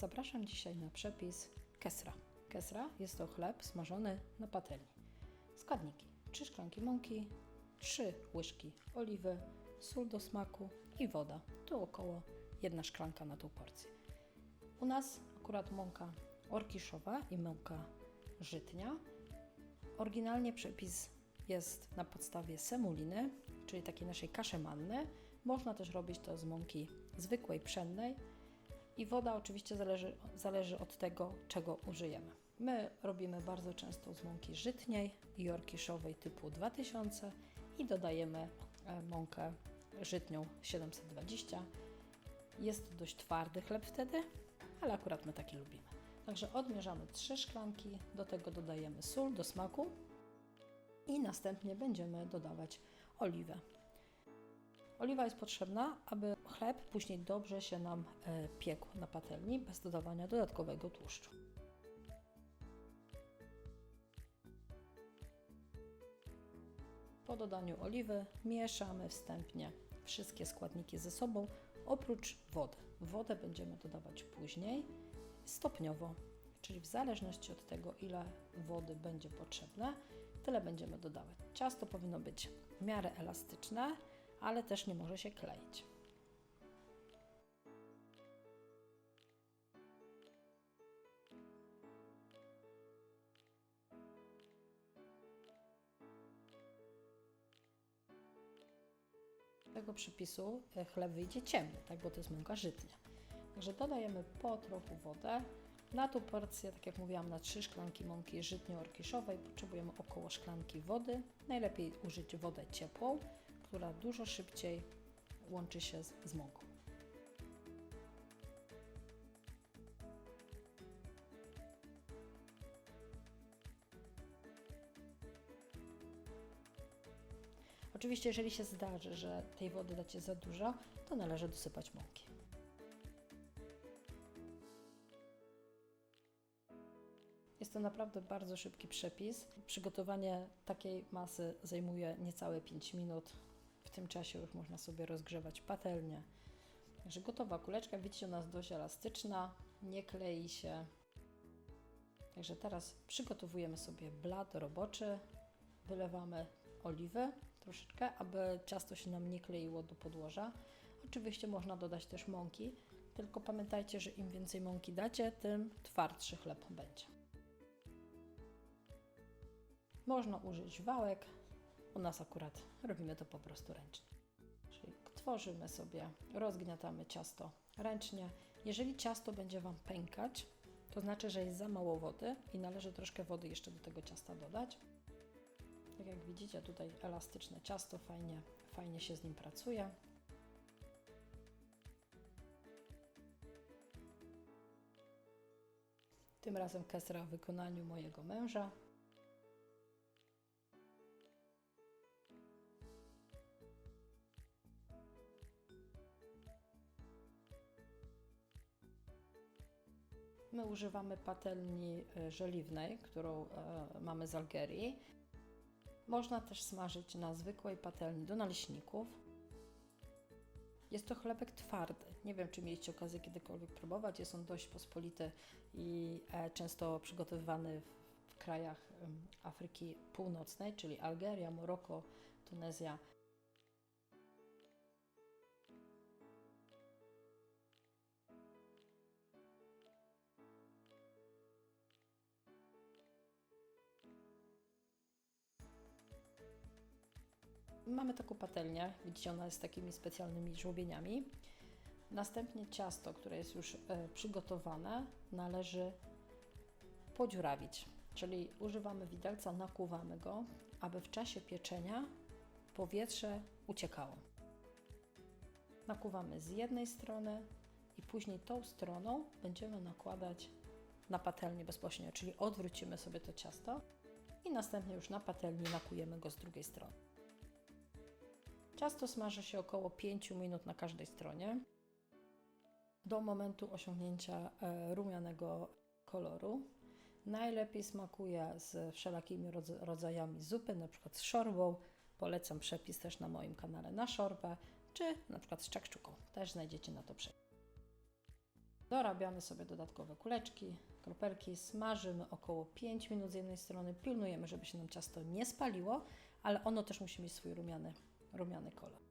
Zapraszam dzisiaj na przepis kesra. Kesra jest to chleb smażony na patelni. Składniki: 3 szklanki mąki, 3 łyżki oliwy, sól do smaku i woda. Tu około 1 szklanka na tą porcję. U nas akurat mąka orkiszowa i mąka żytnia. Oryginalnie przepis jest na podstawie semuliny, czyli takiej naszej kaszy manny. Można też robić to z mąki zwykłej, pszennej. I woda oczywiście zależy od tego, czego użyjemy. My robimy bardzo często z mąki żytniej i orkiszowej typu 2000 i dodajemy mąkę żytnią 720. Jest to dość twardy chleb wtedy, ale akurat my taki lubimy. Także odmierzamy 3 szklanki, do tego dodajemy sól do smaku i następnie będziemy dodawać oliwę. Oliwa jest potrzebna, aby chleb później dobrze się nam piekł na patelni, bez dodawania dodatkowego tłuszczu. Po dodaniu oliwy mieszamy wstępnie wszystkie składniki ze sobą, oprócz wody. Wodę będziemy dodawać później, stopniowo, czyli w zależności od tego, ile wody będzie potrzebne, tyle będziemy dodawać. Ciasto powinno być w miarę elastyczne, ale też nie może się kleić. Z tego przepisu chleb wyjdzie ciemny, tak, bo to jest mąka żytnia. Także dodajemy po trochu wodę. Na tą porcję, tak jak mówiłam, na 3 szklanki mąki żytnio-orkiszowej potrzebujemy około szklanki wody. Najlepiej użyć wodę ciepłą, która dużo szybciej łączy się z mąką. Oczywiście, jeżeli się zdarzy, że tej wody dacie za dużo, to należy dosypać mąki. Jest to naprawdę bardzo szybki przepis. Przygotowanie takiej masy zajmuje niecałe 5 minut. W tym czasie już można sobie rozgrzewać patelnię. Także gotowa kuleczka, widzicie, ona jest dość elastyczna, nie klei się. Także teraz przygotowujemy sobie blat roboczy, wylewamy oliwy troszeczkę, aby ciasto się nam nie kleiło do podłoża. Oczywiście można dodać też mąki, tylko pamiętajcie, że im więcej mąki dacie, tym twardszy chleb będzie. Można użyć wałek, u nas akurat robimy to po prostu ręcznie. Czyli tworzymy sobie, rozgniatamy ciasto ręcznie. Jeżeli ciasto będzie Wam pękać, to znaczy, że jest za mało wody i należy troszkę wody jeszcze do tego ciasta dodać. Tak jak widzicie, tutaj elastyczne ciasto, fajnie się z nim pracuje. Tym razem kesra w wykonaniu mojego męża. My używamy patelni żeliwnej, którą mamy z Algierii. Można też smażyć na zwykłej patelni do naleśników. Jest to chlebek twardy. Nie wiem, czy mieliście okazję kiedykolwiek próbować. Jest on dość pospolity i często przygotowywany w krajach Afryki Północnej, czyli Algeria, Maroko, Tunezja. Mamy taką patelnię, widzicie, ona jest z takimi specjalnymi żłobieniami. Następnie ciasto, które jest już przygotowane, należy podziurawić, czyli używamy widelca, nakłuwamy go, aby w czasie pieczenia powietrze uciekało. Nakłuwamy z jednej strony i później tą stroną będziemy nakładać na patelnię bezpośrednio, czyli odwrócimy sobie to ciasto i następnie już na patelni nakujemy go z drugiej strony. Ciasto smaży się około 5 minut na każdej stronie, do momentu osiągnięcia rumianego koloru. Najlepiej smakuje z wszelakimi rodzajami zupy, na przykład z szorbą. Polecam przepis też na moim kanale na szorbę, czy na przykład z czakczuką. Też znajdziecie na to przepis. Dorabiamy sobie dodatkowe kuleczki, kropelki, smażymy około 5 minut z jednej strony, pilnujemy, żeby się nam ciasto nie spaliło, ale ono też musi mieć swój rumiany kolor.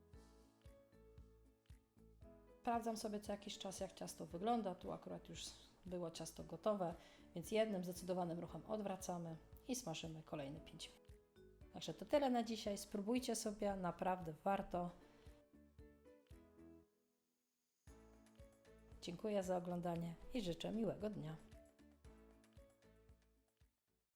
Sprawdzam sobie co jakiś czas, jak ciasto wygląda. Tu akurat już było ciasto gotowe, więc jednym zdecydowanym ruchem odwracamy i smażymy kolejne 5 minut. Także to tyle na dzisiaj. Spróbujcie sobie, naprawdę warto. Dziękuję za oglądanie i życzę miłego dnia.